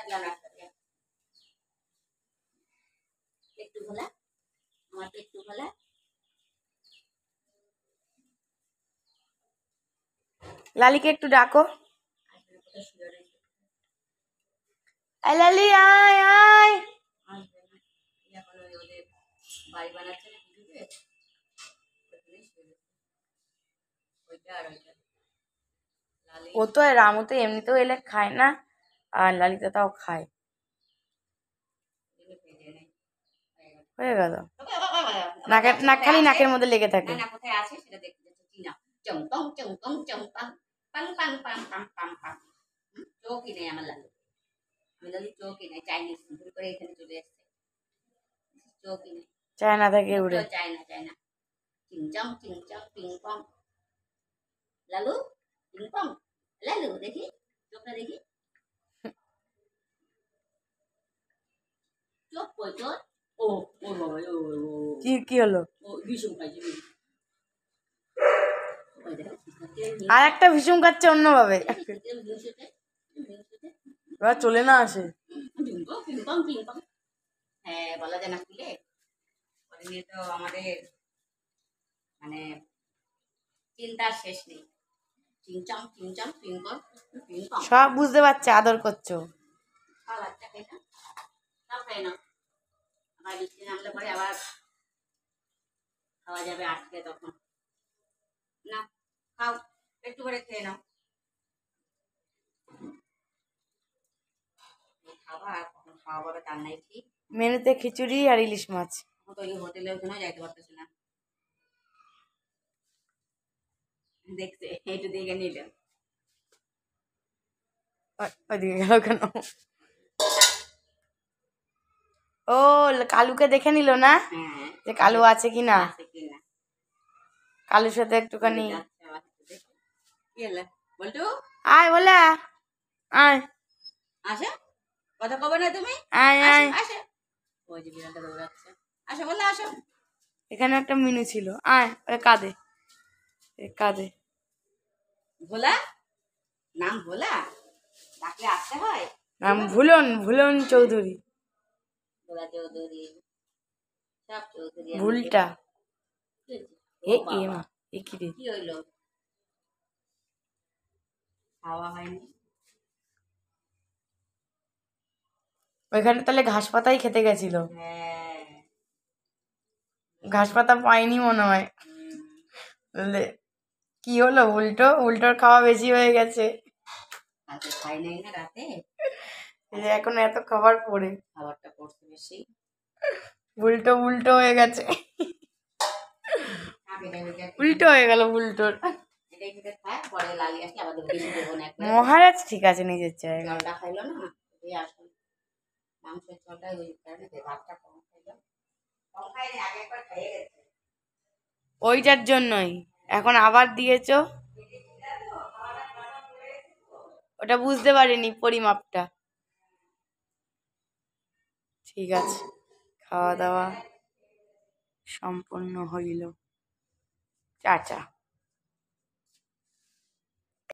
রাখলাম রাস্তাতে একটু ভোলা আমার তো একটু ভোলা লালিকে একটু ডাকো লালি আয় আয় এখন ওদের বাড়ি বানাচ্ছে না কিছুতে ওইটা আর ওইটা ও তো রামু তো এমনিতেও এলে খায় না আর লালিতা তাও খায় হয়ে গেল খালি নাকের মধ্যে লেগে থাকে না কোথায় আছে সেটা দেখতে যাচ্ছে চিনা চংটং চংটং চংপাং পাং পাং পাং পাং পাং পাং চোখই নেই আমার লালু আমি লালু চোখই নেই চাইনিজ ভুল করে এখানে চলে এসছে চোখই নেই চায়না থেকে উড়ে China ching chong ping pong লালু পিং পং লালু দেখি চোখটা দেখি চোখ কই তোর ও ও বাবা ও কি হলো ও ভীষণ পাইছে আর একটা ভীষণ খাচ্ছে অন্যভাবে এবার চলে না আসে হ্যাঁ বলা যায় না খুলে ওটা নিয়ে তো আমাদের মানে চিন্তার শেষ নেই চিংচং চিংচং পিংপং পিংপং সব বুঝতে পারছে আদর করছো খাও বাচ্চা খাই না সব খাই না আবার বৃষ্টি নামলে পরে আবার খাওয়া যাবে আটকে তখন না খাও একটু করে খেয়ে নাও খাওয়া আর কখন খাওয়া পাবে তার নাই ঠিক মেনুতে খিচুড়ি আর ইলিশ মাছ তো ওই হোটেলে ওখানেও যাইতে পারতেছে না দেখছে একটু দেখে নিল ওইদিকে গেল কেন ও কালুকে দেখে নিল না যে কালু আছে কিনা কালুর সাথে একটুখানি বলটু আয় বলা আয় আসে কথা কবে না তুমি আয় আয় আসে ওই যে বিড়ালটা দৌড়াচ্ছে আসো বলে আসো এখানে একটা মিনু ছিল আয় কাঁদে কাঁদে ভোলা নাম ভোলা ডাকলে আসতে হয় নাম ভুলন চৌধুরী ভোলা চৌধুরী সব চৌধুরী ভুলটা মা কি রে কি হইলো খাওয়া হয়নি ওইখানে তাহলে ঘাস পাতাই খেতে গেছিল ঘাস পাতা পাইনি মনে হয় বললে কি হলো উল্টোর খাওয়া বেশি হয়ে গেছে খাই নাই না রাতে এখন এত খাবার পড়ে খাবারটা পড়ছে বেশি উল্টো হয়ে গেছে উল্টো হয়ে গেল উল্টোর মহারাজ ঠিক আছে নিজের জায়গা খাইলো না মাংসের চলটা ওই কারণে ভাতটা কম খাইলো কম খাইনি আগে একবার খেয়ে গেছে ওইটার জন্যই এখন আবার দিয়েছো ওটা বুঝতে পারিনি পরিমাপটা ঠিক আছে খাওয়া দাওয়া সম্পন্ন হইল চাচা